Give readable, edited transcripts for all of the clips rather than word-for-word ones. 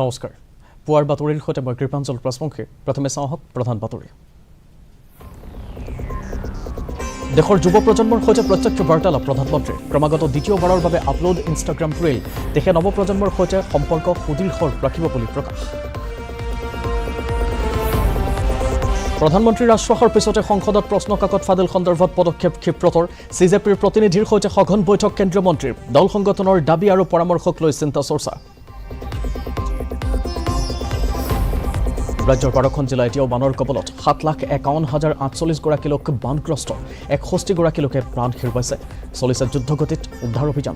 নমস্কাৰ পুৱাৰ বাতৰিৰ সৈতে মই কৃপাঞ্জল প্ৰশ্মুখী প্ৰথমে চাওক প্ৰধান বাতৰি দেশৰ যুৱ প্ৰজন্মৰ সৈতে প্ৰত্যক্ষ বাৰ্তালাপ প্ৰধানমন্ত্ৰী ক্ৰমাগত দ্বিতীয়বাৰৰ বাবে আপলোড ইনষ্টাগ্ৰাম ৰিল দেশে নৱ প্ৰজন্মৰ সৈতে সম্পৰ্ক সুদৃঢ় ৰাখিব বুলি প্ৰকাশ প্ৰধানমন্ত্ৰীৰ আশ্বাসৰ পিছতে সংসদত প্ৰশ্নকাকত ফাদিল সন্দৰ্ভত পদক্ষেপ ক্ষিপ্ৰতৰ সিজেপিৰ প্ৰতিনিধিৰ সৈতে সঘন বৈঠক কেন্দ্ৰীয় মন্ত্ৰীৰ দল সংগঠনৰ দাবী আৰু পৰামৰ্শক লৈ চিন্তা চৰ্চা ৰাজ্যৰ 12খন জিলা এতিয়াও বানৰ কবলত 7,51,048 গৰাকী লোক বানগ্ৰস্ত 61 গৰাকী লোকে প্ৰাণ হেৰুৱাইছে চলিছে যুদ্ধগতিত উদ্ধাৰ অভিযান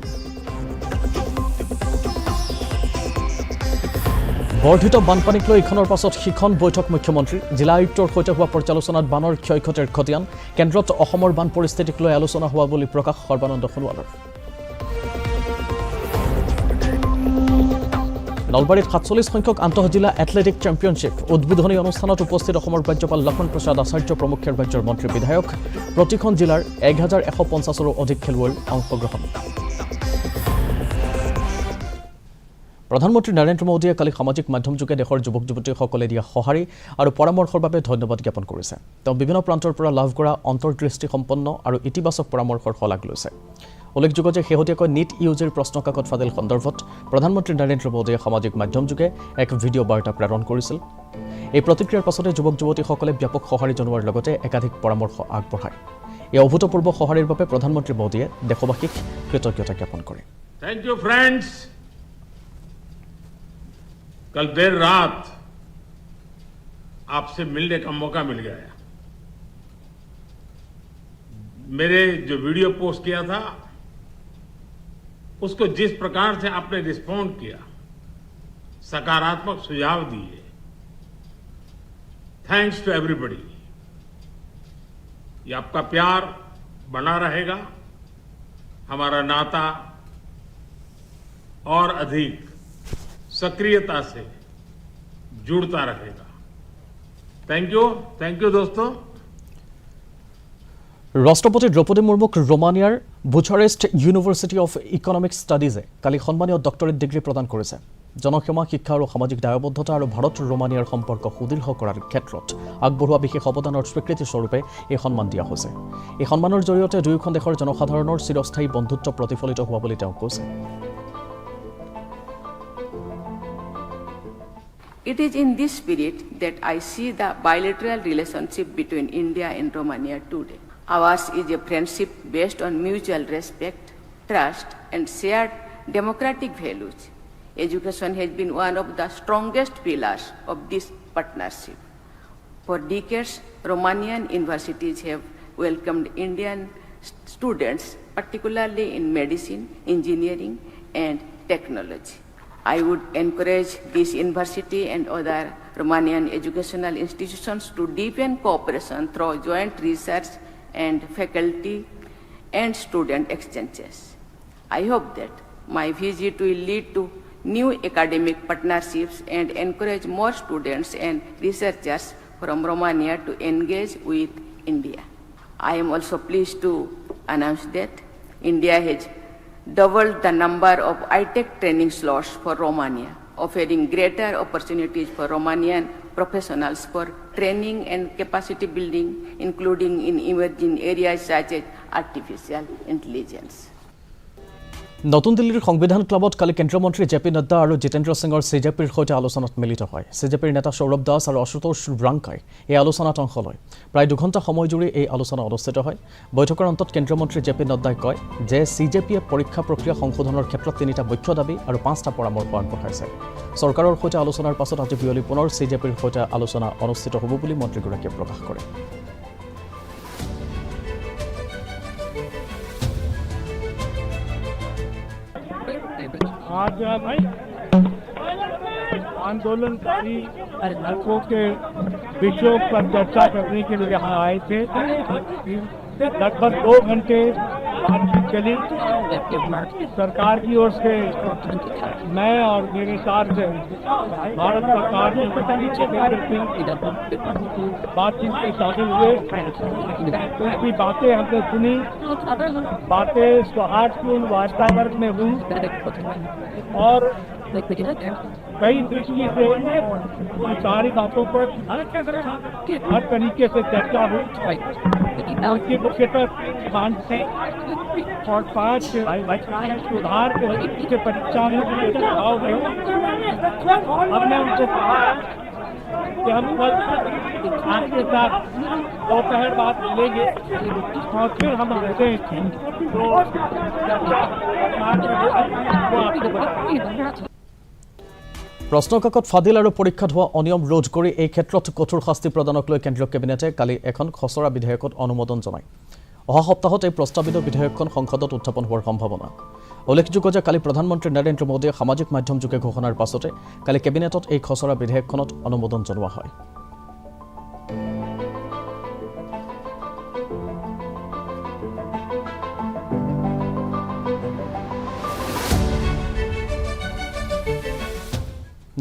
বৰ্ধিত বানপানীক লৈ ইখনৰ পাছত সিখন বৈঠক মুখ্যমন্ত্ৰী জিলা আয়ুক্তৰ সৈতে হোৱা পৰ্যালোচনাত বানৰ ক্ষয়ক্ষতিৰ খতিয়ান কেন্দ্ৰত অসমৰ বান পৰিস্থিতিক লৈ আলোচনা হোৱা বুলি প্ৰকাশ সৰ্বানন্দ সোণোৱালৰ নলবাৰীত 47 সংখ্যক আন্তঃজিলা এথলেটিক চেম্পিয়নশ্বিপ উদ্বোধনী অনুষ্ঠানত উপস্থিত অসমৰ ৰাজ্যপাল লক্ষ্মণ প্ৰসাদ আচাৰ্য প্ৰমুখ্যে ৰাজ্যৰ মন্ত্ৰী বিধায়ক প্ৰতিখন জিলাৰ 1150ৰো অধিক খেলুৱৈৰ অংশগ্ৰহণ প্ৰধানমন্ত্ৰী নৰেন্দ্ৰ মোদীয়ে কালি সামাজিক মাধ্যমযোগে দেশৰ যুৱক যুৱতীসকলে দিয়া সঁহাৰি আৰু পৰামৰ্শৰ বাবে ধন্যবাদ জ্ঞাপন কৰিছে তেওঁ বিভিন্ন প্ৰান্তৰ পৰা লাভ কৰা অন্তৰ্দৃষ্টি সম্পন্ন আৰু ইতিবাচক পৰামৰ্শৰ শলাগ লৈছে উল্লেখযোগ্য যে শেহতীয়াকৈ নিট ইউজিৰ প্ৰশ্নকাকত ফাদিল সন্দৰ্ভত প্ৰধানমন্ত্ৰী নৰেন্দ্ৰ মোদীয়ে সামাজিক মাধ্যমযোগে এক ভিডিঅ' বাৰ্তা প্ৰেৰণ কৰিছিল এই প্ৰতিক্ৰিয়াৰ পাছতে যুৱক যুৱতীসকলে ব্যাপক সঁহাৰি জনোৱাৰ লগতে একাধিক পৰামৰ্শ আগবঢ়ায় এই অভূতপূৰ্ব সঁহাৰিৰ বাবে প্ৰধানমন্ত্ৰী মোদীয়ে দেশবাসীক কৃতজ্ঞতা জ্ঞাপন কৰে থ্যাংক ইউ ফ্ৰেণ্ডছ कल देर रात आपसे मिलने का मौका मिल गया मेरे जो वीडियो पोस्ट किया था उसको जिस प्रकार से आपने रिस्पॉन्ड किया सकारात्मक सुझाव दिए थैंक्स टू एवरीबॉडी ये आपका प्यार बना रहेगा हमारा नाता और अधिक सक्रियता से जुड़ता रहेगा थैंक यू दोस्तों राष्ट्रपति द्रौपदी मुर्मुक रोमानियार बुचारेस्ट यूनिवर्सिटी ऑफ इकोनॉमिक स्टाडीजे काली सम्मानीय डक्टरेट डिग्री प्रदान करिছে জনসেৱা শিক্ষা আৰু সামাজিক দায়বদ্ধতা আৰু ভাৰত ৰোমানিয়াৰ সম্পৰ্ক সুদৃঢ় কৰাৰ ক্ষেত্ৰত আগবঢ়োৱা বিশেষ অৱদানৰ স্বীকৃতি স্বৰূপে এই সন্মান দিয়া হৈছে এই সন্মানৰ জৰিয়তে দুয়োখন দেশৰ জনসাধাৰণৰ চিৰস্থায়ী বন্ধুত্ব প্ৰতিফলিত হোৱা বুলি তেওঁ কৈছে It is in this spirit that I see the bilateral relationship between India and Romania today. Ours is a friendship based on mutual respect, trust, and shared democratic values. Education has been one of the strongest pillars of this partnership. For decades, Romanian universities have welcomed Indian students, particularly in medicine, engineering, and technology. I would encourage this university and other Romanian educational institutions to deepen cooperation through joint research and faculty and student exchanges. I hope that my visit will lead to new academic partnerships and encourage more students and researchers from Romania to engage with India. I am also pleased to announce that India has doubled the number of high-tech training slots for Romania, offering greater opportunities for Romanian professionals for training and capacity building, including in emerging areas such as artificial intelligence. নতুন দিল্লীৰ সংবিধান ক্লাবত কালি কেন্দ্ৰীয় মন্ত্ৰী JP Nadda আৰু জিতেন্দ্ৰ সিঙৰ সিজেপিৰ সৈতে আলোচনাত মিলিত হয় সিজেপিৰ নেতা সৌৰভ দাস আৰু আশুতোষ ৰাংকাই এই আলোচনাত অংশ লয় প্ৰায় 2 ঘণ্টা সময় জুৰি এই আলোচনা অনুষ্ঠিত হয় বৈঠকৰ অন্তত কেন্দ্ৰীয় মন্ত্ৰী জেপি নড্ডাই কয় যে সিজেপিয়ে পৰীক্ষা প্ৰক্ৰিয়া সংশোধনৰ ক্ষেত্ৰত 3টা মুখ্য দাবী আৰু 5টা পৰামৰ্শ আগবঢ়াইছে চৰকাৰৰ সৈতে আলোচনাৰ পাছত আজি বিয়লি পুনৰ সিজেপিৰ সৈতে আলোচনা অনুষ্ঠিত হ'ব বুলি মন্ত্ৰীগৰাকীয়ে প্ৰকাশ কৰে आज भाई आंदोलनकारी हलकों के विषयों पर चर्चा करने के लिए यहाँ आए थे लगभग 2 घंटे चली सरकार की ओर से मैं और मेरे साथ भारत सरकार बातचीत के शामिल हुए उनकी बातें हमने सुनी बातें सौहार्दपूर्ण वातावरण में हुई और कई दृष्टि से इन सारी बातों पर हर तरीके से चर्चा हुई। उसकी मुख्यतः मानसिक और 5 सुधार के परीक्षा में सुझाव हुए। हमने उनसे कहा कि हम कल आपके साथ दोपहर बाद मिलेंगे और फिर हम रहते हैं। প্ৰশ্নকাকত ফাদিল আৰু পৰীক্ষাত হোৱা অনিয়ম ৰোধ কৰি এই ক্ষেত্ৰত কঠোৰ শাস্তি প্ৰদানক লৈ কেন্দ্ৰীয় কেবিনেটে কালি এখন খচৰা বিধেয়কত অনুমোদন জনায়। অহা সপ্তাহত এই প্ৰস্তাৱিত বিধেয়কখন সংসদত উত্থাপন হোৱাৰ সম্ভাৱনা। উল্লেখযোগ্য যে কালি প্ৰধানমন্ত্ৰী নৰেন্দ্ৰ মোদীয়ে সামাজিক মাধ্যমযোগে ঘোষণাৰ পাছতে কালি কেবিনেটত এই খচৰা বিধেয়কখনত অনুমোদন জনোৱা হয়।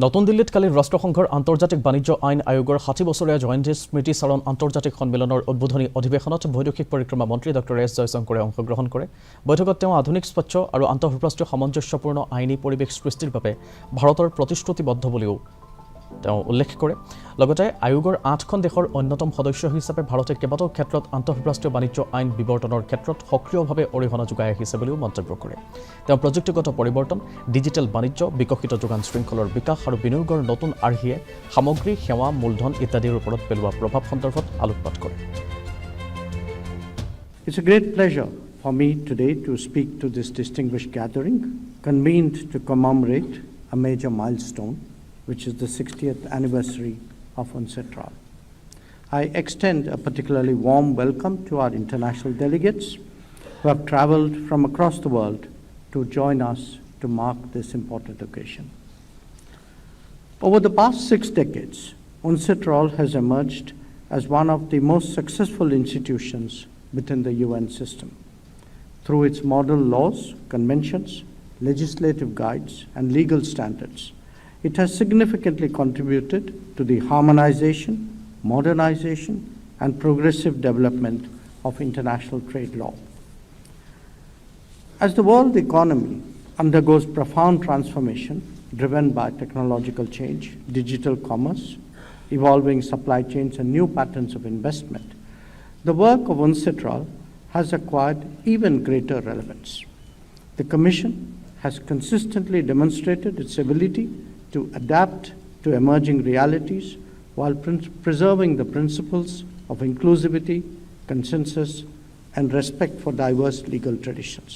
নতুন দিল্লীত কালি ৰাষ্ট্ৰসংঘৰ আন্তৰ্জাতিক বাণিজ্য আইন আয়োগৰ 60 বছৰীয়া জয়ন্তী স্মৃতি চাৰণ আন্তৰ্জাতিক সন্মিলনৰ উদ্বোধনী অধিৱেশনত বৈদেশিক পৰিক্ৰমা মন্ত্ৰী ডক্টৰ এছ জয়শংকৰে অংশগ্ৰহণ কৰে। বৈঠকত তেওঁ আধুনিক স্বচ্ছ আৰু আন্তঃৰাষ্ট্ৰীয় সামঞ্জস্যপূৰ্ণ আইনী পৰিৱেশ সৃষ্টিৰ বাবে ভাৰতৰ প্ৰতিশ্ৰুতিবদ্ধ বুলিও তেওঁ উল্লেখ কৰে। লগতে আয়োগৰ 8খন দেশৰ অন্যতম সদস্য হিচাপে ভাৰতে কেইবাটাও ক্ষেত্ৰত আন্তঃৰাষ্ট্ৰীয় বাণিজ্য আইন বিৱৰ্তনৰ ক্ষেত্ৰত সক্ৰিয়ভাৱে অৰিহণা যোগাই আহিছে বুলিও মন্তব্য কৰে। তেওঁ প্ৰযুক্তিগত পৰিৱৰ্তন, ডিজিটেল বাণিজ্য, বিকশিত যোগান শৃংখলৰ বিকাশ আৰু বিনিয়োগৰ নতুন আৰ্হিয়ে সামগ্ৰী, সেৱা, মূলধন ইত্যাদিৰ ওপৰত পেলোৱা প্ৰভাৱ সন্দৰ্ভত আলোকপাত কৰে। It's a great pleasure for me today to speak to this distinguished gathering, convened to commemorate a major milestone, which is the 60th anniversary of UNCITRAL. I extend a particularly warm welcome to our international delegates who have traveled from across the world to join us to mark this important occasion. Over the past 6 decades, UNCITRAL has emerged as one of the most successful institutions within the UN system. Through its model laws, conventions, legislative guides, and legal standards, it has significantly contributed to the harmonization, modernization, and progressive development of international trade law. As the world economy undergoes profound transformation driven by technological change, digital commerce, evolving supply chains, and new patterns of investment, the work of UNCITRAL has acquired even greater relevance. The Commission has consistently demonstrated its ability to adapt to emerging realities while preserving the principles of inclusivity, consensus, and respect for diverse legal traditions.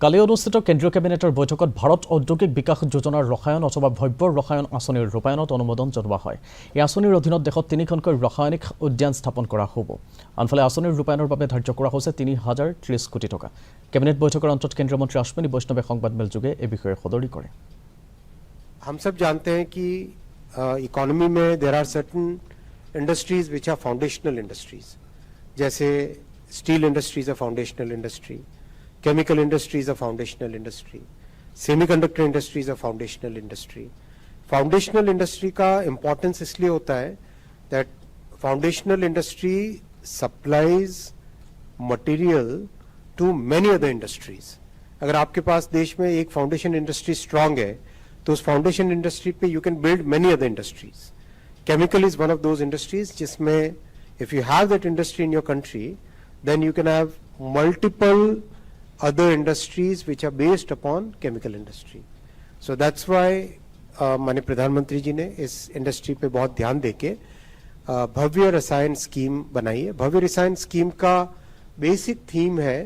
কালি অনুষ্ঠিত কেন্দ্ৰীয় কেবিনেটৰ বৈঠকত ভাৰত ঔদ্যোগিক বিকাশ যোজনাৰ ৰসায়ন অথবা ভব্য ৰসায়ন আঁচনিৰ ৰূপায়ণত অনুমোদন জনোৱা হয়। এই আঁচনিৰ অধীনত দেশত 3খনকৈ ৰাসায়নিক উদ্যান স্থাপন কৰা হ'ব। আনফালে আঁচনিৰ ৰূপায়ণৰ বাবে ধাৰ্য কৰা হৈছে 3030 কোটি টকা। কেবিনেট বৈঠকৰ অন্তত কেন্দ্ৰীয় মন্ত্ৰী অশ্বিনী বৈষ্ণৱে সংবাদমেল যোগে এই বিষয়ে সদৰি কৰে। हम सब जानते हैं कि इकोनॉमी में there are certain industries which are foundational industries, जैसे steel industries a foundational industry, chemical industries a foundational industry, semiconductor industries a foundational industry. Foundational industry का इम्पोर्टेंस इसलिए होता है that foundational industry supplies material to many other industries. अगर आपके पास देश में एक फाउंडेशन इंडस्ट्री स्ट्रांग है तो उस फाउंडेशन इंडस्ट्री पे you can build many other industries. Chemical is one of those industries जिसमें if you have that industry in your country then you can have multiple other industries which are based upon chemical industry. So that's why माननीय प्रधानमंत्री जी ने इस industry पे बहुत ध्यान देके भव्य रसायन स्कीम बनाई है। भव्य रसायन स्कीम का बेसिक थीम है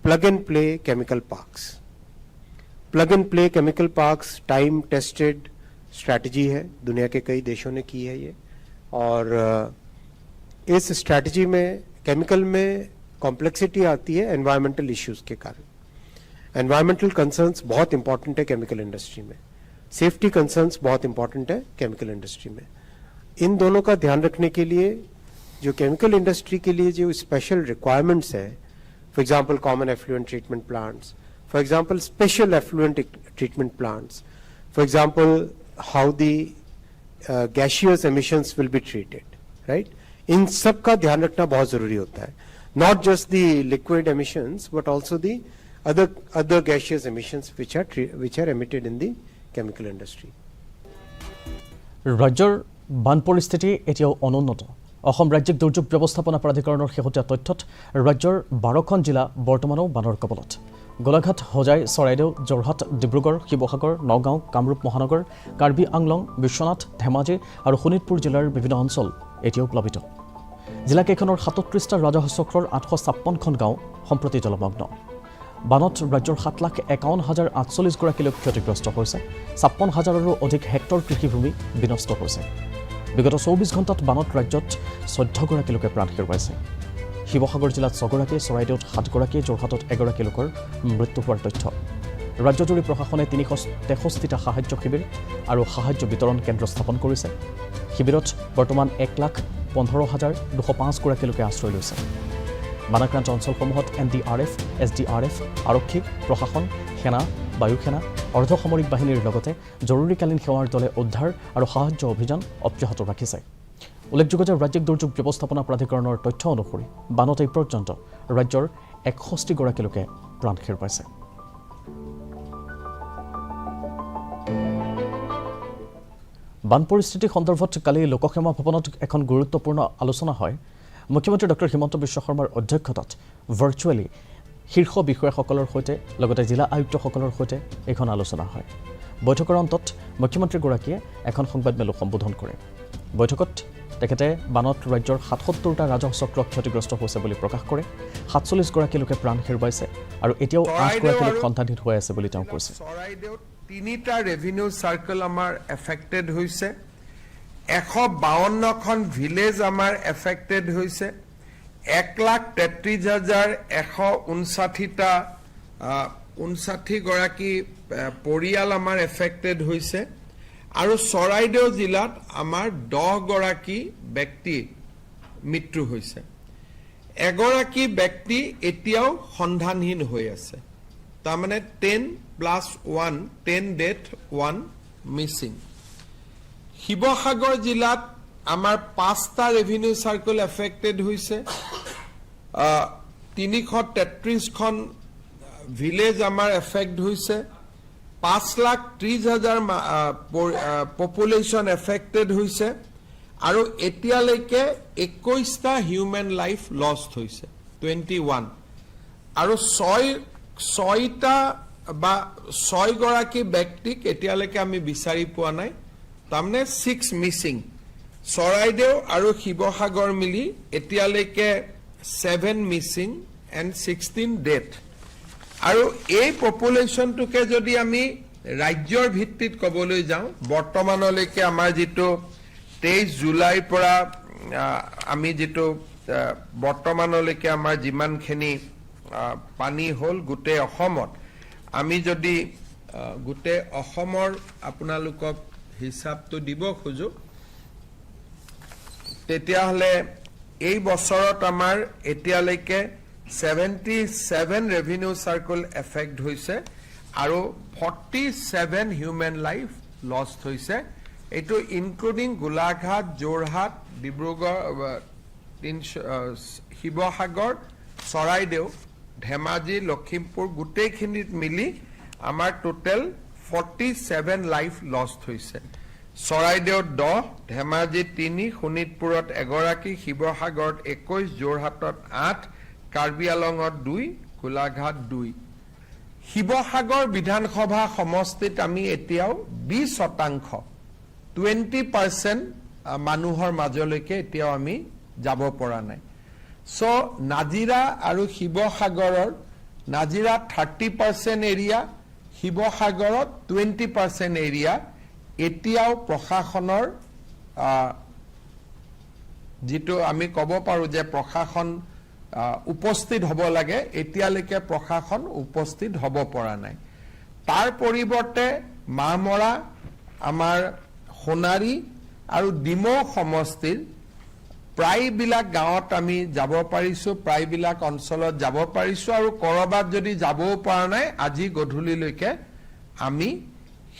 plug and play chemical parks. Plug and play chemical parks time tested strategy है, दुनिया के कई देशों ने की है ये। और इस स्ट्रैटेजी में केमिकल में कॉम्प्लेक्सिटी आती है एनवायरमेंटल इश्यूज के कारण। एनवायरमेंटल कंसर्न्स बहुत इंपॉर्टेंट है केमिकल इंडस्ट्री में, सेफ्टी कंसर्न्स बहुत इंपॉर्टेंट है केमिकल इंडस्ट्री में। इन दोनों का ध्यान रखने के लिए जो केमिकल इंडस्ट्री के लिए जो स्पेशल रिक्वायरमेंट्स है, for example common effluent treatment plants, for example special effluent treatment plants, for example how the gaseous emissions will be treated, right? इन सब का ध्यान रखना बहुत जरूरी होता है, not just the liquid emissions but also the other gaseous emissions which are emitted in the chemical industry. ৰাজ্যৰ বান পৰিস্থিতি এতিয়াও অনুন্নত অসম ৰাজ্যিক দুৰ্যোগ ব্যৱস্থাপনা প্ৰাধিকৰণৰ শেহতীয়া তথ্যত ৰাজ্যৰ 12খন জিলা বৰ্তমানও বানৰ কবলত গোলাঘাট হোজাই চৰাইদেউ যোৰহাট ডিব্ৰুগড় শিৱসাগৰ নগাঁও কামৰূপ মহানগৰ কাৰ্বি আংলং বিশ্বনাথ ধেমাজি আৰু শোণিতপুৰ জিলাৰ বিভিন্ন অঞ্চল এতিয়াও প্লাবিত জিলাকেইখনৰ 37টা ৰাজহ চক্ৰৰ 856খন গাঁও সম্প্ৰতি জলমগ্ন বানত ৰাজ্যৰ 7,51,048 গৰাকী লোক ক্ষতিগ্ৰস্ত হৈছে 56,000ৰো অধিক হেক্টৰ কৃষিভূমি বিনষ্ট হৈছে বিগত 24 ঘণ্টাত বানত ৰাজ্যত 14 গৰাকী লোকে প্ৰাণ হেৰুৱাইছে শিৱসাগৰ জিলাত 6 গৰাকী চৰাইদেউত 7 গৰাকী যোৰহাটত 1 গৰাকী লোকৰ মৃত্যু হোৱাৰ তথ্য ৰাজ্যজুৰি প্ৰশাসনে 363টা সাহায্য শিবিৰ আৰু সাহায্য বিতৰণ কেন্দ্ৰ স্থাপন কৰিছে শিবিৰত বৰ্তমান 1,15,205 গৰাকী লোকে আশ্ৰয় লৈছে বানাক্ৰান্ত অঞ্চলসমূহত NDRF, SDRF, আৰক্ষী প্ৰশাসন সেনা বায়ুসেনা অৰ্ধসামৰিক বাহিনীৰ লগতে জৰুৰীকালীন সেৱাৰ দলে উদ্ধাৰ আৰু সাহায্য অভিযান অব্যাহত ৰাখিছে উল্লেখযোগ্য যে ৰাজ্যিক দুৰ্যোগ ব্যৱস্থাপনা প্ৰাধিকৰণৰ তথ্য অনুসৰি বানত এই পৰ্যন্ত ৰাজ্যৰ 61 গৰাকী লোকে প্ৰাণ হেৰুৱাইছে বান পৰিস্থিতি সন্দৰ্ভত কালি লোকসেৱা ভৱনত এখন গুৰুত্বপূৰ্ণ আলোচনা হয় মুখ্যমন্ত্ৰী ডক্টৰ হিমন্ত বিশ্ব শৰ্মাৰ অধ্যক্ষতাত ভাৰ্চুৱেলি শীৰ্ষ বিষয়াসকলৰ সৈতে লগতে জিলা আয়ুক্তসকলৰ সৈতে এখন আলোচনা হয় বৈঠকৰ অন্তত মুখ্যমন্ত্ৰীগৰাকীয়ে এখন সংবাদমেল সম্বোধন কৰে বৈঠকত তেখেতে বানত ৰাজ্যৰ 77টা ৰাজহ চক্ৰ ক্ষতিগ্ৰস্ত হৈছে বুলি প্ৰকাশ কৰে 47 গৰাকী লোকে প্ৰাণ হেৰুৱাইছে আৰু এতিয়াও 8 গৰাকী লোক সন্ধানহীন হৈ আছে বুলি তেওঁ কৈছে চৰাইদেউত 3টা ৰেভিনিউ সাৰ্কেল আমাৰ এফেক্টেড হৈছে 152খন ভিলেজ আমাৰ এফেক্টেড হৈছে 1,33,159টা 59 গৰাকী পৰিয়াল আমাৰ এফেক্টেড হৈছে আৰু চৰাইদেউ জিলাত আমাৰ 10 গৰাকী ব্যক্তি মৃত্যু হৈছে এগৰাকী ব্যক্তি এতিয়াও সন্ধানহীন হৈ আছে তাৰমানে 10+1 ডেথ 1 মিছিং শিৱসাগৰ জিলাত আমাৰ 5টা ৰেভিনিউ সাৰ্কেল এফেক্টেড হৈছে 333খন ভিলেজ আমাৰ এফেক্ট হৈছে 5,30,000 পপুলেশ্যন এফেক্টেড হৈছে আৰু এতিয়ালৈকে 21টা হিউমেন লাইফ লষ্ট হৈছে 21 আৰু 6 গৰাকী ব্যক্তিক এতিয়ালৈকে আমি বিচাৰি পোৱা নাই তাৰমানে 6 মিছিং চৰাইদেউ আৰু শিৱসাগৰ মিলি এতিয়ালৈকে 7 মিছিং এণ্ড 16 ডেথ আৰু এই পপুলেশ্যনটোকে যদি আমি ৰাজ্যৰ ভিত্তিত ক'বলৈ যাওঁ বৰ্তমানলৈকে আমাৰ যিটো 23 জুলাইৰ পৰা আমি যিটো বৰ্তমানলৈকে আমাৰ যিমানখিনি পানী হ'ল গোটেই অসমত আমি যদি গোটেই অসমৰ আপোনালোকক হিচাপটো দিব খোজো তেতিয়াহ'লে এই বছৰত আমাৰ এতিয়ালৈকে 77 ৰেভিনিউ সাৰ্কেল এফেক্ট হৈছে আৰু 47 হিউমেন লাইফ লষ্ট হৈছে এইটো ইনক্লুডিং গোলাঘাট যোৰহাট ডিব্ৰুগড় শিৱসাগৰ চৰাইদেউ ধেমাজি লখিমপুৰ গোটেইখিনিত মিলি আমাৰ টোটেল 47 লাইফ লষ্ট হৈছে চৰাইদেউত 10 ধেমাজিত 3 শোণিতপুৰত 1 গৰাকী শিৱসাগৰত 21 যোৰহাটত 8 কাৰ্বি আলঙত 2 গোলাঘাট 2 শিৱসাগৰ বিধানসভা সমষ্টিত আমি এতিয়াও 20% 20% মানুহৰ মাজলৈকে এতিয়াও আমি যাব পৰা নাই সো নাজিৰা আৰু শিৱসাগৰৰ নাজিৰা 30% এৰিয়া শিৱসাগৰত 20% এৰিয়া এতিয়াও প্ৰশাসনৰ যেটো আমি ক'ব পাৰো যে প্ৰশাসন উপস্থিত হ'ব লাগে এতিয়ালৈকে প্ৰশাসন উপস্থিত হ'ব পৰা নাই তাৰ পৰিৱৰ্তে মামৰা আমাৰ সোণাৰী আৰু ডিমৌ সমষ্টিৰ প্ৰায়বিলাক গাঁৱত আমি যাব পাৰিছো প্ৰায়বিলাক অঞ্চলত যাব পাৰিছো আৰু কৰবাত যদি যাবও পৰা নাই আজি গধূলিলৈকে আমি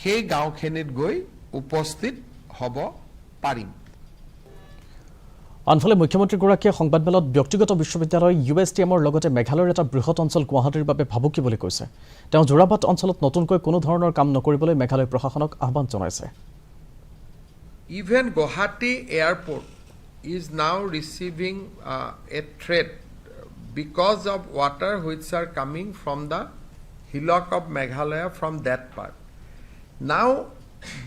সেই গাঁওখিনিত গৈ উপস্থিত হ'ব পাৰিম আনফালে মুখ্যমন্ত্ৰীগৰাকীয়ে সংবাদমেলত ব্যক্তিগত বিশ্ববিদ্যালয় USTMৰ লগতে মেঘালয়ৰ এটা বৃহৎ অঞ্চল গুৱাহাটীৰ বাবে ভাবুকি বুলি কৈছে তেওঁ জোৰাবাট অঞ্চলত নতুনকৈ কোনো ধৰণৰ কাম নকৰিবলৈ মেঘালয় প্ৰশাসনক আহ্বান জনাইছে Even Guwahati airport is now receiving a threat because of water which are coming from the hillock of Meghalaya from that part. Now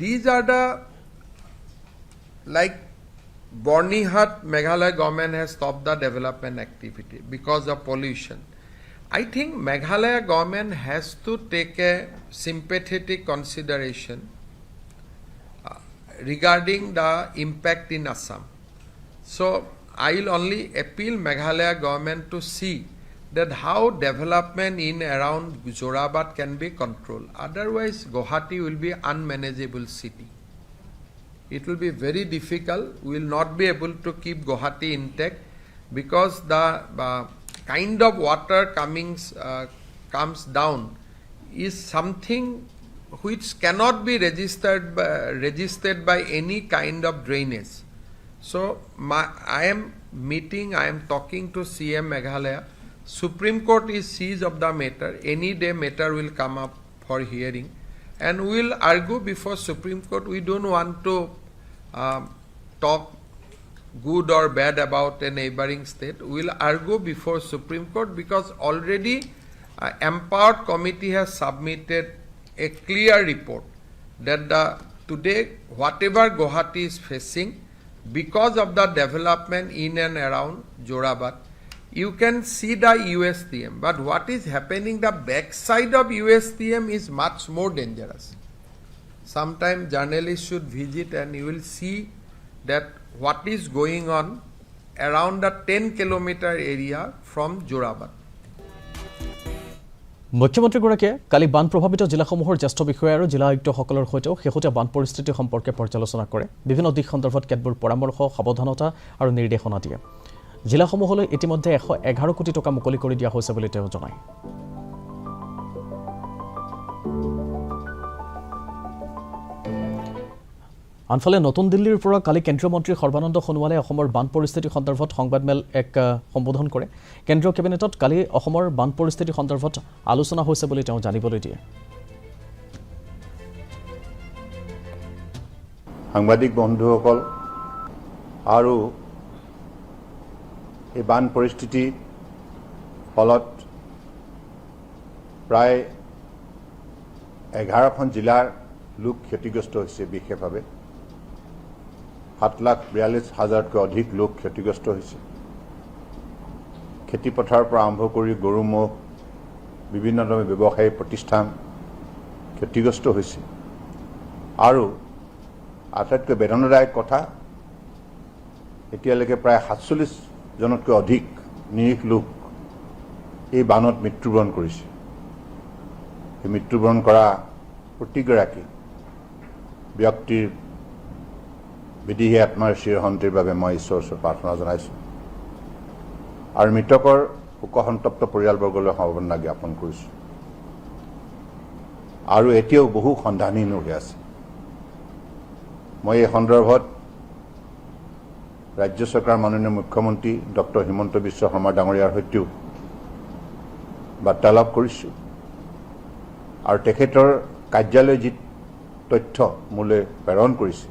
these are the like Bornihat Meghalaya government has stopped the development activity because of pollution. I think Meghalaya government has to take a sympathetic consideration regarding the impact in Assam. So I will only appeal Meghalaya government to see that how development in around Zorabat can be controlled. Otherwise Guwahati will be unmanageable city. It will be very difficult. We will not be able to keep Guwahati intact because the kind of water comes down is something which cannot be registered by any kind of drainage. So I am talking to CM Meghalaya. Supreme Court is seized of the matter. Any day matter will come up for hearing. And we will argue before Supreme Court. We don't want to talk good or bad about a neighboring state. We will argue before Supreme Court because already empowered committee has submitted a clear report that today whatever Guwahati is facing because of the development in and around Zorabat, you can see the USTM. But what is happening, the backside of USTM is much more dangerous. Sometimes journalists should visit and you will see that what is going on around the 10-kilometer area from Zorabat. মুখ্যমন্ত্ৰীগৰাকীয়ে কালি বান প্ৰভাৱিত জিলাসমূহৰ জ্যেষ্ঠ বিষয়া আৰু জিলা আয়ুক্তসকলৰ সৈতেও শেহতীয়া বান পৰিস্থিতি সম্পৰ্কে পৰ্যালোচনা কৰে বিভিন্ন দিশ সন্দৰ্ভত কেতবোৰ পৰামৰ্শ সাৱধানতা আৰু নিৰ্দেশনা দিয়ে জিলাসমূহলৈ ইতিমধ্যে 111 কোটি টকা মুকলি কৰি দিয়া হৈছে বুলি তেওঁ জনায় আনফালে নতুন দিল্লীৰ পৰা কালি কেন্দ্ৰীয় মন্ত্ৰী সৰ্বানন্দ সোণোৱালে অসমৰ বান পৰিস্থিতি সন্দৰ্ভত সংবাদমেল এক সম্বোধন কৰে কেন্দ্ৰীয় কেবিনেটত কালি অসমৰ বান পৰিস্থিতি সন্দৰ্ভত আলোচনা হৈছে বুলি তেওঁ জানিবলৈ দিয়ে সাংবাদিক বন্ধুসকল আৰু এই বান পৰিস্থিতি ফলত প্ৰায় 11খন জিলাৰ লোক ক্ষতিগ্ৰস্ত হৈছে বিশেষভাৱে 7,42,000তকৈ অধিক লোক ক্ষতিগ্ৰস্ত হৈছে খেতি পথাৰৰ পৰা আৰম্ভ কৰি গৰু ম'হ বিভিন্ন ধৰণৰ ব্যৱসায়িক প্ৰতিষ্ঠান ক্ষতিগ্ৰস্ত হৈছে আৰু আটাইতকৈ বেদনাদায়ক কথা এতিয়ালৈকে প্ৰায় 47 জনতকৈ অধিক নিৰীহ লোক এই বানত মৃত্যুবৰণ কৰিছে এই মৃত্যুবৰণ কৰা প্ৰতিগৰাকী ব্যক্তিৰ বিদেহী আত্মাৰ চিৰশান্তিৰ বাবে মই ঈশ্বৰৰ ওচৰত প্ৰাৰ্থনা জনাইছোঁ আৰু মৃতকৰ শোকসন্তপ্ত পৰিয়ালবৰ্গলৈ সমবেদনা জ্ঞাপন কৰিছোঁ আৰু এতিয়াও বহু সন্ধানহীন হৈ আছে মই এই সন্দৰ্ভত ৰাজ্য চৰকাৰৰ মাননীয় মুখ্যমন্ত্ৰী ডক্টৰ হিমন্ত বিশ্ব শৰ্মা ডাঙৰীয়াৰ সৈতেও বাৰ্তালাপ কৰিছোঁ আৰু তেখেতৰ কাৰ্যালয়ে যি তথ্য মোলৈ প্ৰেৰণ কৰিছে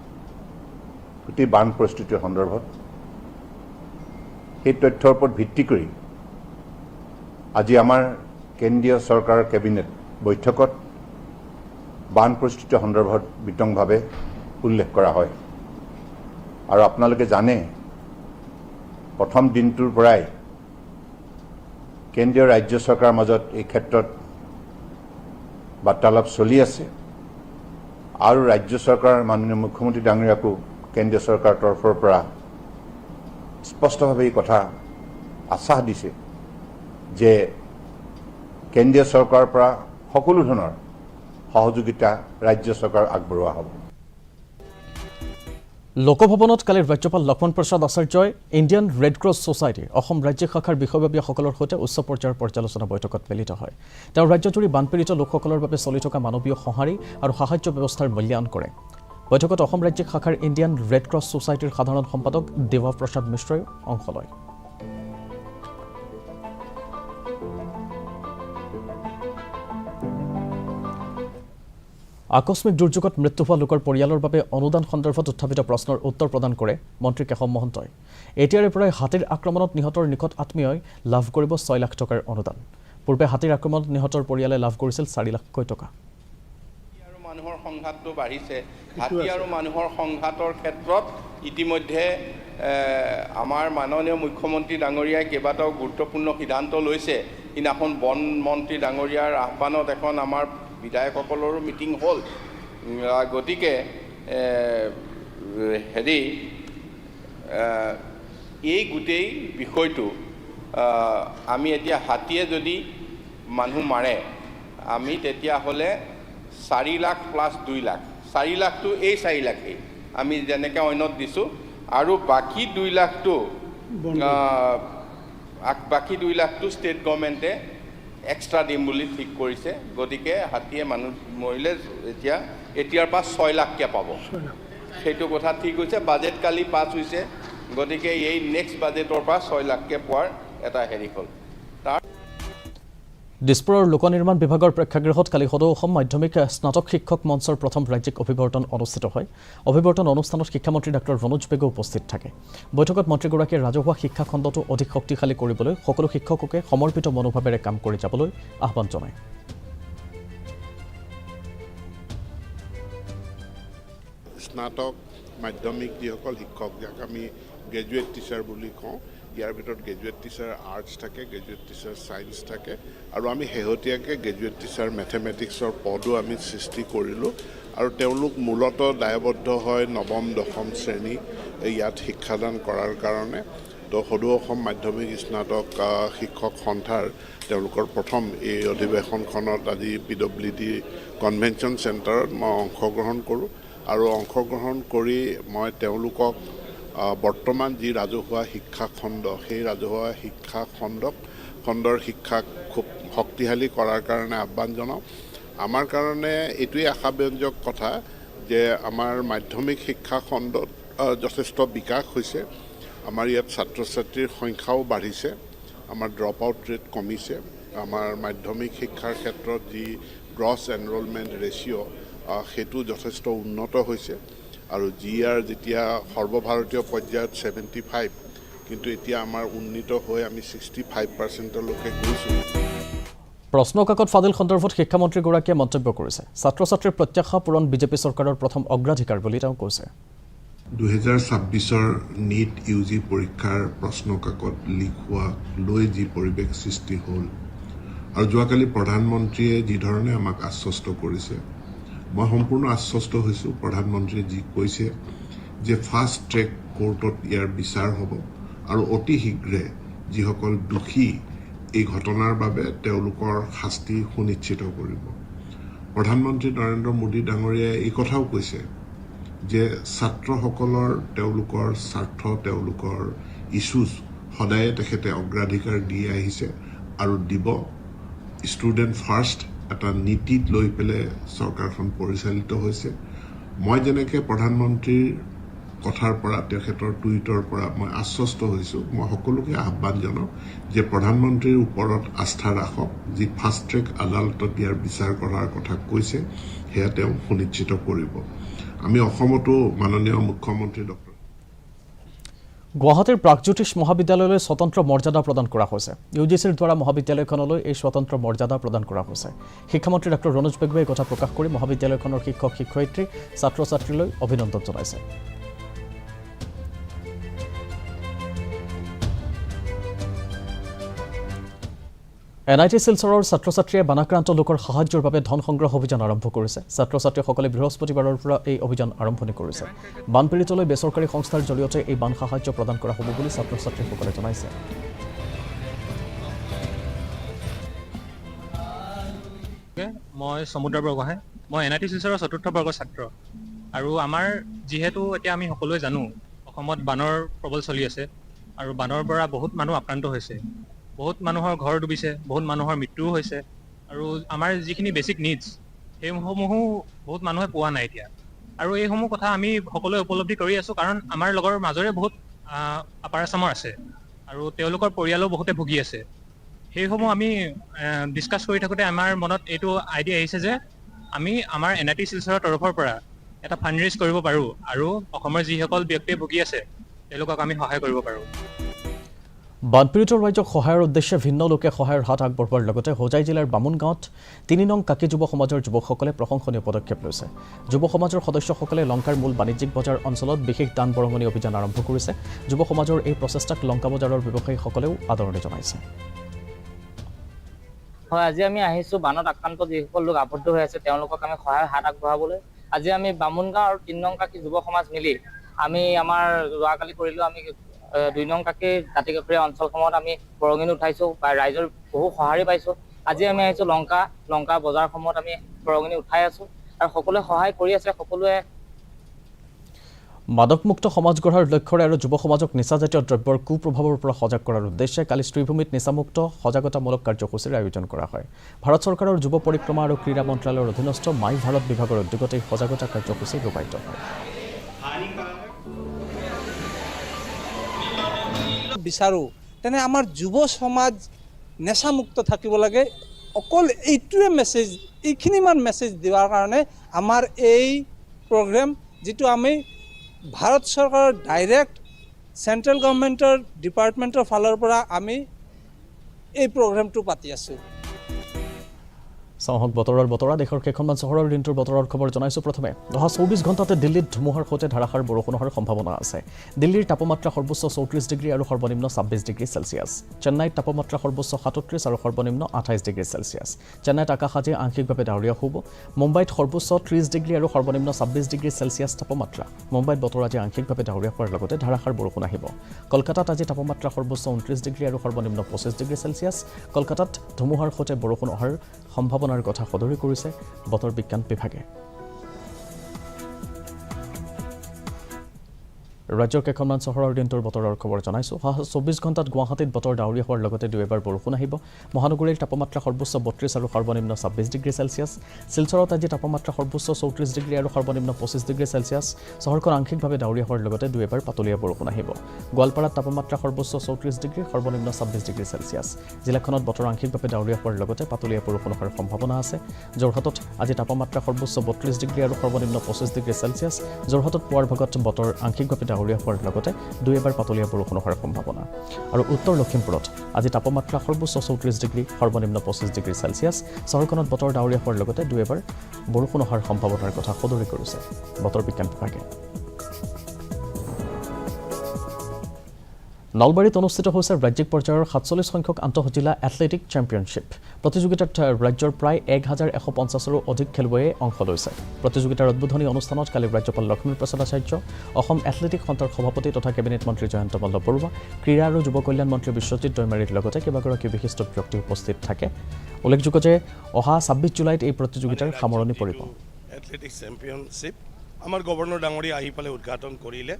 গোটেই বান পৰিস্থিতিৰ সন্দৰ্ভত সেই তথ্যৰ ওপৰত ভিত্তি কৰি আজি আমাৰ কেন্দ্ৰীয় চৰকাৰৰ কেবিনেট বৈঠকত বান পৰিস্থিতিৰ সন্দৰ্ভত বিতংভাৱে উল্লেখ কৰা হয় আৰু আপোনালোকে জানে প্ৰথম দিনটোৰ পৰাই কেন্দ্ৰীয় ৰাজ্য চৰকাৰৰ মাজত এই ক্ষেত্ৰত বাৰ্তালাপ চলি আছে আৰু ৰাজ্য চৰকাৰৰ মাননীয় মুখ্যমন্ত্ৰী ডাঙৰীয়াকো কেন্দ্ৰীয় চৰকাৰৰ তৰফৰ পৰা স্পষ্টভাৱে এই কথা আশ্বাস দিছে যে কেন্দ্ৰীয় চৰকাৰৰ পৰা সকলো ধৰণৰ সহযোগিতা ৰাজ্য চৰকাৰ আগবঢ়োৱা হ'ব লোকভৱনত কালি ৰাজ্যপাল লক্ষ্মণ প্ৰসাদ আচাৰ্যই Indian red cross society Assam ৰাজ্যিক শাখাৰ বিষয়ববীয়াসকলৰ সৈতে উচ্চ পৰ্যায়ৰ পৰ্যালোচনা বৈঠকত মিলিত হয় তেওঁ ৰাজ্যজুৰি বানপীড়িত লোকসকলৰ বাবে চলি থকা মানৱীয় সঁহাৰি আৰু সাহায্য ব্যৱস্থাৰ মূল্যায়ন কৰে বৈঠকত অসম ৰাজ্যিক শাখাৰ ইণ্ডিয়ান ৰেড ক্ৰছ ছ'চাইটিৰ সাধাৰণ সম্পাদক দেৱা প্ৰসাদ মিশ্ৰই অংশ লয়। আকস্মিক দুৰ্যোগত মৃত্যু হোৱা লোকৰ পৰিয়ালৰ বাবে অনুদান সন্দৰ্ভত উত্থাপিত প্ৰশ্নৰ উত্তৰ প্ৰদান কৰে মন্ত্ৰী কেশৱ মহন্তই। এতিয়াৰে পৰাই হাতীৰ আক্ৰমণত নিহতৰ নিকট আত্মীয়ই লাভ কৰিব 6 লাখ টকাৰ অনুদান। পূৰ্বে হাতীৰ আক্ৰমণত নিহতৰ পৰিয়ালে লাভ কৰিছিল 4 লাখকৈ টকা। মানুহৰ সংঘাতটো বাঢ়িছে। হাতী আৰু মানুহৰ সংঘাতৰ ক্ষেত্ৰত ইতিমধ্যে আমাৰ মাননীয় মুখ্যমন্ত্ৰী ডাঙৰীয়াই কেইবাটাও গুৰুত্বপূৰ্ণ সিদ্ধান্ত লৈছে। সিদিনাখন বন মন্ত্ৰী ডাঙৰীয়াৰ আহ্বানত এখন আমাৰ বিধায়কসকলৰো মিটিং হ'ল। গতিকে এই গোটেই বিষয়টো আমি এতিয়া হাতীয়ে যদি মানুহ মাৰে আমি তেতিয়াহ'লে 4 লাখ প্লাছ 2 লাখ 4 লাখটো এই 4 লাখেই আমি যেনেকৈ অন্যত দিছোঁ আৰু বাকী 2 লাখটো ষ্টেট গভৰ্ণমেণ্টে এক্সট্ৰা দিম বুলি ঠিক কৰিছে। গতিকে হাতীয়ে মানুহ মৰিলে এতিয়াৰ পৰা 6 লাখকৈ পাব। সেইটো কথা ঠিক হৈছে। বাজেট কালি পাছ হৈছে। গতিকে এই নেক্সট বাজেটৰ পৰা 6 লাখকৈ পোৱাৰ এটা হেৰি হ'ল। দিছপুৰৰ লোক নিৰ্মাণ বিভাগৰ প্ৰেক্ষাগৃহত কালি সদৌ অসম মাধ্যমিক স্নাতক শিক্ষক মঞ্চৰ প্ৰথম ৰাজ্যিক অভিৱৰ্তন অনুষ্ঠিত হয়। অভিৱৰ্তন অনুষ্ঠানত শিক্ষামন্ত্ৰী ডক্টৰ ৰনোজ বেগো উপস্থিত থাকে। বৈঠকত মন্ত্ৰীগৰাকীয়ে ৰাজহুৱা শিক্ষা খণ্ডটো অধিক শক্তিশালী কৰিবলৈ সকলো শিক্ষককে সমৰ্পিত মনোভাৱেৰে কাম কৰি যাবলৈ আহ্বান জনায়। স্নাতক মাধ্যমিক যিসকল শিক্ষক যাক আমি গ্ৰেজুৱেট টিচাৰ বুলি কওঁ, ইয়াৰ ভিতৰত গ্ৰেজুৱেট টিচাৰ আৰ্টছ থাকে, গ্ৰেজুৱেট টিচাৰ ছায়েন্স থাকে আৰু আমি শেহতীয়াকৈ গ্ৰেজুৱেট টিচাৰ মেথমেটিক্সৰ পদো আমি সৃষ্টি কৰিলোঁ আৰু তেওঁলোক মূলতঃ দায়বদ্ধ হয় 9ম 10ম শ্ৰেণী ইয়াত শিক্ষাদান কৰাৰ কাৰণে। তো সদৌ অসম মাধ্যমিক স্নাতক শিক্ষক সন্থাৰ তেওঁলোকৰ প্ৰথম এই অধিৱেশনখনত আজি PWD কনভেনশ্যন চেণ্টাৰত মই অংশগ্ৰহণ কৰোঁ আৰু অংশগ্ৰহণ কৰি মই তেওঁলোকক বৰ্তমান যি ৰাজহুৱা শিক্ষা খণ্ড সেই ৰাজহুৱা শিক্ষা খণ্ডৰ শিক্ষাক খুব শক্তিশালী কৰাৰ কাৰণে আহ্বান জনাওঁ। আমাৰ কাৰণে এইটোৱেই আশাব্যঞ্জক কথা যে আমাৰ মাধ্যমিক শিক্ষা খণ্ডত যথেষ্ট বিকাশ হৈছে। আমাৰ ইয়াত ছাত্ৰ ছাত্ৰীৰ সংখ্যাও বাঢ়িছে, আমাৰ ড্ৰপ আউট ৰেট কমিছে। আমাৰ মাধ্যমিক শিক্ষাৰ ক্ষেত্ৰত যি গ্ৰছ এনৰলমেণ্ট ৰেচিঅ' সেইটো যথেষ্ট উন্নত হৈছে আৰু GR যেতিয়া সৰ্বভাৰতীয় পৰ্যায়ত 75, কিন্তু এতিয়া আমাৰ উন্নীত হৈ আমি 65%লৈকে গৈছোঁ। প্ৰশ্নকাকত ফাদিল সন্দৰ্ভত শিক্ষামন্ত্ৰীগৰাকীয়ে মন্তব্য কৰিছে। ছাত্ৰ ছাত্ৰীৰ প্ৰত্যাশা পূৰণ বিজেপি চৰকাৰৰ প্ৰথম অগ্ৰাধিকাৰ বুলি তেওঁ কৈছে। 2026 নীট UG পৰীক্ষাৰ প্ৰশ্নকাকত লিক হোৱা লৈ যি পৰিৱেশ সৃষ্টি হ'ল আৰু যোৱাকালি প্ৰধানমন্ত্ৰীয়ে যি ধৰণে আমাক আশ্বস্ত কৰিছে, মই সম্পূৰ্ণ আশ্বস্ত হৈছোঁ। প্ৰধানমন্ত্ৰীয়ে যি কৈছে যে ফাষ্ট ট্ৰেক কোৰ্টত ইয়াৰ বিচাৰ হ'ব আৰু অতি শীঘ্ৰে যিসকল দোষী এই ঘটনাৰ বাবে তেওঁলোকৰ শাস্তি সুনিশ্চিত কৰিব। প্ৰধানমন্ত্ৰী নৰেন্দ্ৰ মোদী ডাঙৰীয়াই এই কথাও কৈছে যে ছাত্ৰসকলৰ তেওঁলোকৰ স্বাৰ্থ তেওঁলোকৰ ইছ্যুজ সদায়ে তেখেতে অগ্ৰাধিকাৰ দি আহিছে আৰু দিব। ষ্টুডেণ্ট ফাৰ্ষ্ট এটা নীতিত লৈ পেলাই চৰকাৰখন পৰিচালিত হৈছে। মই যেনেকৈ প্ৰধানমন্ত্ৰীৰ কথাৰ পৰা তেখেতৰ টুইটৰ পৰা মই আশ্বস্ত হৈছোঁ, মই সকলোকে আহ্বান জনাওঁ যে প্ৰধানমন্ত্ৰীৰ ওপৰত আস্থা ৰাখক। যি ফাষ্ট ট্ৰেক আদালতত ইয়াৰ বিচাৰ কৰাৰ কথা কৈছে সেয়া তেওঁ সুনিশ্চিত কৰিব। আমি অসমতো মাননীয় মুখ্যমন্ত্ৰী ডক্টৰ গুৱাহাটীৰ প্ৰাগজ্যোতিষ মহাবিদ্যালয়লৈ স্বতন্ত্ৰ মৰ্যাদা প্ৰদান কৰা হৈছে। UGCৰ দ্বাৰা মহাবিদ্যালয়খনলৈ এই স্বতন্ত্ৰ মৰ্যাদা প্ৰদান কৰা হৈছে। শিক্ষামন্ত্ৰী ডক্টৰ ৰনোজ বেগৱে এই কথা প্ৰকাশ কৰি মহাবিদ্যালয়খনৰ শিক্ষক শিক্ষয়িত্ৰী ছাত্ৰ ছাত্ৰীলৈ অভিনন্দন জনাইছে। NIT শিলচৰৰ ছাত্ৰ ছাত্ৰীয়ে বানাক্ৰান্ত লোকৰ সাহায্যৰ বাবে ধন সংগ্ৰহ অভিযান আৰম্ভ কৰিছে। ছাত্ৰ ছাত্ৰীসকলে বৃহস্পতিবাৰৰ পৰা এই অভিযান আৰম্ভণি কৰিছে। বানপীড়িতলৈ বেচৰকাৰী সংস্থাৰ জৰিয়তে এই বান সাহায্য প্ৰদান কৰা হ'ব বুলি ছাত্ৰ ছাত্ৰীসকলে জনাইছে। মই সমুদ্ৰ বৰগোহাঁই, মই NIT শিলচৰৰ ৪ৰ্থ বৰ্গৰ ছাত্ৰ আৰু আমাৰ যিহেতু এতিয়া আমি সকলোৱে জানো অসমত বানৰ প্ৰবল চলি আছে আৰু বানৰ পৰা বহুত মানুহ আক্ৰান্ত হৈছে, বহুত মানুহৰ ঘৰ ডুবিছে, বহুত মানুহৰ মৃত্যুও হৈছে আৰু আমাৰ যিখিনি বেছিক নিডছ সেইসমূহো বহুত মানুহে পোৱা নাই এতিয়া। আৰু এইসমূহ কথা আমি সকলোৱে উপলব্ধি কৰি আছোঁ, কাৰণ আমাৰ লগৰ মাজৰে বহুত আপাৰ আছামৰ আছে আৰু তেওঁলোকৰ পৰিয়ালো বহুতে ভুগি আছে। সেইসমূহ আমি ডিছকাছ কৰি থাকোঁতে আমাৰ মনত এইটো আইডিয়া আহিছে যে আমি আমাৰ NIT শিলচৰৰ তৰফৰ পৰা এটা ফাণ্ড ৰেইজ কৰিব পাৰোঁ আৰু অসমৰ যিসকল ব্যক্তিয়ে ভুগি আছে তেওঁলোকক আমি সহায় কৰিব পাৰোঁ। বানপীড়িত ৰাজ্যক সহায়ৰ উদ্দেশ্যে ভিন্ন লোকে সহায়ৰ হাত আগবঢ়োৱাৰ লগতে হোজাই জিলাৰ বামুণ গাঁৱত ৩ নং কাকি যুৱ সমাজৰ যুৱকসকলে প্ৰশংসনীয় পদক্ষেপ লৈছে। যুৱ সমাজৰ সদস্যসকলে লংকাৰ মূল বাণিজ্যিক বজাৰ অঞ্চলত বিশেষ দান বৰঙণি অভিযান আৰম্ভ কৰিছে। যুৱ সমাজৰ এই প্ৰচেষ্টাক লংকা বজাৰৰ ব্যৱসায়ীসকলেও আদৰণি জনাইছে। হয়, আজি আমি আহিছোঁ বানত আক্ৰান্ত যিসকল লোক আবদ্ধ হৈ আছে তেওঁলোকক আমি সহায়ৰ হাত আগবঢ়াবলৈ। আজি আমি বামুণ গাঁও আৰু ৩ নং কাকি যুৱ সমাজ মিলি আমি আমাৰ যোৱাকালি কৰিলোঁ আমি 2 নং কাকি দাঁতিকাষৰীয়া অঞ্চলসমূহত আমি বৰঙণি উঠাইছোঁ বা ৰাইজৰ বহু সঁহাৰি পাইছোঁ। আজি আমি আহিছোঁ লংকা বজাৰসমূহত আমি বৰঙণি উঠাই আছোঁ আৰু সকলোৱে সহায় কৰি আছে। সকলোৱে মাদকমুক্ত সমাজ গঢ়াৰ লক্ষ্যৰে আৰু যুৱ সমাজক নিচাজাতীয় দ্ৰব্যৰ কুপ্ৰভাৱৰ পৰা সজাগ কৰাৰ উদ্দেশ্যে কালি শ্ৰীভূমিত নিচামুক্ত সজাগতামূলক কাৰ্যসূচীৰ আয়োজন কৰা হয়। ভাৰত চৰকাৰৰ যুৱ পৰিক্ৰমা আৰু ক্ৰীড়া মন্ত্ৰালয়ৰ অধীনস্থ মাই ভাৰত বিভাগৰ উদ্যোগত এই সজাগতা কাৰ্যসূচী ৰূপায়িত হয়। বিচাৰোঁ তেনে আমাৰ যুৱ সমাজ নেশামুক্ত থাকিব লাগে। অকল এইটোৱে মেছেজ, এইখিনিমান মেছেজ দিয়াৰ কাৰণে আমাৰ এই প্ৰগ্ৰেম, যিটো আমি ভাৰত চৰকাৰৰ ডাইৰেক্ট চেণ্ট্ৰেল গভৰ্ণমেণ্টৰ ডিপাৰ্টমেণ্টৰ ফালৰ পৰা আমি এই প্ৰগ্ৰেমটো পাতি আছোঁ। চাওঁহক বতৰৰ বতৰা। দেশৰ কেইখনমান চহৰৰ দিনটোৰ বতৰৰ খবৰ জনাইছোঁ। প্ৰথমে অহা 24 ঘণ্টাতে দিল্লীত ধুমুহাৰ সৈতে ধাৰাসাৰ বৰষুণ হোৱাৰ সম্ভাৱনা আছে। দিল্লীৰ তাপমাত্ৰা সৰ্বোচ্চ 34 ডিগ্ৰী আৰু সৰ্বনিম্ন 26 ডিগ্ৰী চেলছিয়াছ। চেন্নাইত তাপমাত্ৰা সৰ্বোচ্চ 37 আৰু সৰ্বনিম্ন 28 ডিগ্ৰী চেলছিয়াছ। চেন্নাইত আকাশ আজি আংশিকভাৱে ডাৱৰীয়া হ'ব। মুম্বাইত সৰ্বোচ্চ 30 ডিগ্ৰী আৰু সৰ্বনিম্ন 26 ডিগ্ৰী চেলছিয়াছ তাপমাত্ৰা। মুম্বাইত বতৰ আজি আংশিকভাৱে ডাৱৰীয়া হোৱাৰ লগতে ধাৰাসাৰ বৰষুণ আহিব। কলকাতাত আজি তাপমাত্ৰা সৰ্বোচ্চ 29 ডিগ্ৰী আৰু সৰ্বনিম্ন 25 ডিগ্ৰী চেলছিয়াছ। কলকাতাত ধুমুহাৰ সৈতে বৰষুণ অহাৰ সম্ভাৱনাৰ কথা সদৰি কৰিছে বতৰ বিজ্ঞান বিভাগে। ৰাজ্যৰ কেইখনমান চহৰৰ দিনটোৰ বতৰৰ খবৰ জনাইছোঁ। অহা 24 ঘণ্টাত গুৱাহাটীত বতৰ ডাৱৰীয়া হোৱাৰ লগতে দুই এবাৰ বৰষুণ আহিব। মহানগৰীৰ তাপমাত্ৰা সৰ্বোচ্চ 32 আৰু সৰ্বনিম্ন 26 ডিগ্ৰী চেলছিয়াছ। শিলচৰত আজি তাপমাত্ৰা সৰ্বোচ্চ 34 ডিগ্ৰী আৰু সৰ্বনিম্ন 25 ডিগ্ৰী চেলছিয়াছ। চহৰখন আংশিকভাৱে ডাৱৰীয়া হোৱাৰ লগতে দুই এবাৰ পাতলীয়া বৰষুণ আহিব। গোৱালপাৰাত তাপমাত্ৰা সৰ্বোচ্চ 34 ডিগ্ৰী, সৰ্বনিম্ন 26 ডিগ্ৰী চেলছিয়াছ। জিলাখনত বতৰ আংশিকভাৱে ডাৱৰীয়া হোৱাৰ লগতে পাতলীয়া বৰষুণ হোৱাৰ সম্ভাৱনা আছে। যোৰহাটত আজি তাপমাত্ৰা সৰ্বোচ্চ 32 ডিগ্ৰী আৰু সৰ্বনিম্ন 25 ডিগ্ৰী চেলছিয়াছ। যোৰহাটত পুৱাৰ ভাগত বতৰ আংশিকভাৱে ডাৱৰীয়া হোৱাৰ লগতে দুই এবাৰ পাতলীয়া বৰষুণ হোৱাৰ সম্ভাৱনা। আৰু উত্তৰ লখিমপুৰত আজি তাপমাত্ৰা সৰ্বোচ্চ 34 ডিগ্ৰী, সৰ্বনিম্ন 25 ডিগ্ৰী চেলছিয়াছ। চহৰখনত বতৰ ডাৱৰীয়া হোৱাৰ লগতে দুই এবাৰ বৰষুণ হোৱাৰ সম্ভাৱনাৰ কথা সদৰি কৰিছে বতৰ বিজ্ঞান বিভাগে। নলবাৰীত অনুষ্ঠিত হৈছে ৰাজ্যিক পৰ্যায়ৰ 47 সংখ্যক আন্তঃজিলা এথলেটিক চেম্পিয়নশ্বিপ। প্ৰতিযোগিতাত ৰাজ্যৰ প্ৰায় 1150ৰো অধিক খেলুৱৈয়ে অংশ লৈছে। প্ৰতিযোগিতাৰ উদ্বোধনী অনুষ্ঠানত কালি ৰাজ্যপাল লক্ষ্মীপ্ৰসাদ আচাৰ্য, অসম এথলেটিক সন্থাৰ সভাপতি তথা কেবিনেট মন্ত্ৰী জয়ন্ত মল্ল বৰুৱা, ক্ৰীড়া আৰু যুৱ কল্যাণ মন্ত্ৰী বিশ্বজিৎ দৈমাৰীৰ লগতে কেইবাগৰাকী বিশিষ্ট ব্যক্তি উপস্থিত থাকে। উল্লেখযোগ্য যে অহা 26 জুলাইত এই প্ৰতিযোগিতাৰ সামৰণি পৰিব। এথলেটিক চেম্পিয়নশ্বিপ আমাৰ গভৰ্ণৰ ডাঙৰীয়া আহি পেলাই উদ্ঘাটন কৰিলে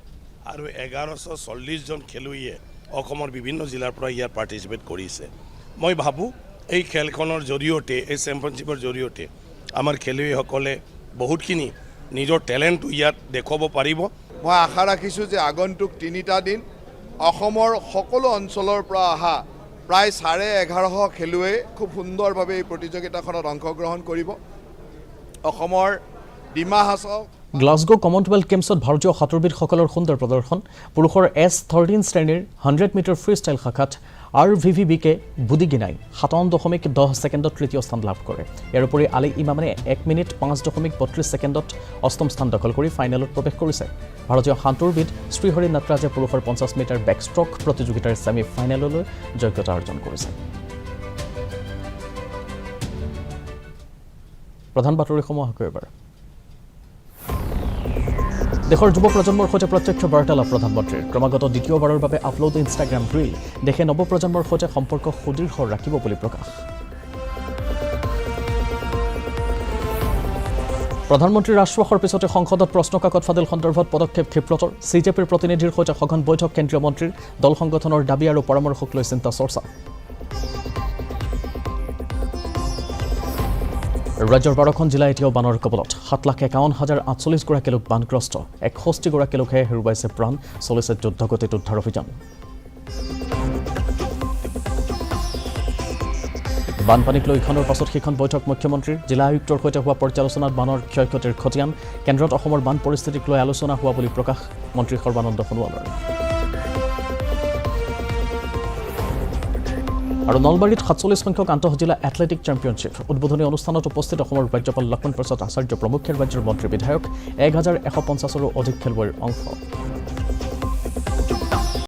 আৰু 1140 জন খেলুৱৈয়ে অসমৰ বিভিন্ন জিলাৰ পৰা ইয়াত পাৰ্টিচিপেট কৰিছে। মই ভাবোঁ এই খেলখনৰ জৰিয়তে, এই চেম্পিয়নশ্বিপৰ জৰিয়তে আমাৰ খেলুৱৈসকলে বহুতখিনি নিজৰ টেলেণ্টটো ইয়াত দেখুৱাব পাৰিব। মই আশা ৰাখিছোঁ যে আগন্তুক 3টা দিন অসমৰ সকলো অঞ্চলৰ পৰা অহা প্ৰায় 1150 খেলুৱৈ খুব সুন্দৰভাৱে এই প্ৰতিযোগিতাখনত অংশগ্ৰহণ কৰিব। অসমৰ ডিমা হাছাও গ্লাছগো কমনৱেলথ গেমছত ভাৰতীয় সাঁতোৰবিদসকলৰ সুন্দৰ প্ৰদৰ্শন। পুৰুষৰ S13 শ্ৰেণীৰ 100 মিটাৰ ফ্ৰী ষ্টাইল শাখাত RVVBকে বুদিগিনাই 57.10 ছেকেণ্ডত তৃতীয় স্থান লাভ কৰে। ইয়াৰ উপৰি আলী ইমামে 1 মিনিট 5.32 ছেকেণ্ডত অষ্টম স্থান দখল কৰি ফাইনেলত প্ৰৱেশ কৰিছে। ভাৰতীয় সাঁতোৰবিদ শ্ৰীহৰি নাটৰাজে পুৰুষৰ 50 মিটাৰ বেকষ্ট্ৰক প্ৰতিযোগিতাৰ ছেমি ফাইনেললৈ যোগ্যতা অৰ্জন কৰিছে। প্ৰধান বাতৰিসমূহ আকৌ এবাৰ। দেশৰ যুৱ প্ৰজন্মৰ সৈতে প্ৰত্যক্ষ বাৰ্তালাপ প্ৰধানমন্ত্ৰীৰ। ক্ৰমাগত দ্বিতীয়বাৰৰ বাবে আপলোড ইনষ্টাগ্ৰাম ৰীল। দেশে নৱপ্ৰজন্মৰ সৈতে সম্পৰ্ক সুদৃঢ় ৰাখিব বুলি প্ৰকাশ। প্ৰধানমন্ত্ৰীৰ আশ্বাসৰ পিছতে সংসদত প্ৰশ্নকাকত ফাদিল সন্দৰ্ভত পদক্ষেপ ক্ষিপ্ৰতৰ। CJPৰ প্ৰতিনিধিৰ সৈতে সঘন বৈঠক কেন্দ্ৰীয় মন্ত্ৰীৰ। দল সংগঠনৰ দাবী আৰু পৰামৰ্শক লৈ চিন্তা চৰ্চা। ৰাজ্যৰ 12খন জিলা এতিয়াও বানৰ কবলত 7,51,048 গৰাকী লোক বানগ্ৰস্ত 61 গৰাকী লোকে হেৰুৱাইছে প্ৰাণ চলিছে যুদ্ধগতিত উদ্ধাৰ অভিযান বানপানীক লৈ ইখনৰ পাছত সিখন বৈঠক মুখ্যমন্ত্ৰীৰ জিলা আয়ুক্তৰ সৈতে হোৱা পৰ্যালোচনাত বানৰ ক্ষয়ক্ষতিৰ খতিয়ান কেন্দ্ৰত অসমৰ বান পৰিস্থিতিক লৈ আলোচনা হোৱা বুলি প্ৰকাশ মন্ত্ৰী সৰ্বানন্দ সোণোৱালৰ আৰু নলবাৰীত 47 সংখ্যক আন্তঃজিলা এথলেটিক চেম্পিয়নশ্বিপ উদ্বোধনী অনুষ্ঠানত উপস্থিত অসমৰ ৰাজ্যপাল লক্ষ্মণ প্ৰসাদ আচাৰ্য প্ৰমুখ্যে ৰাজ্যৰ মন্ত্ৰী বিধায়ক 1150ৰো অধিক খেলুৱৈৰ অংশ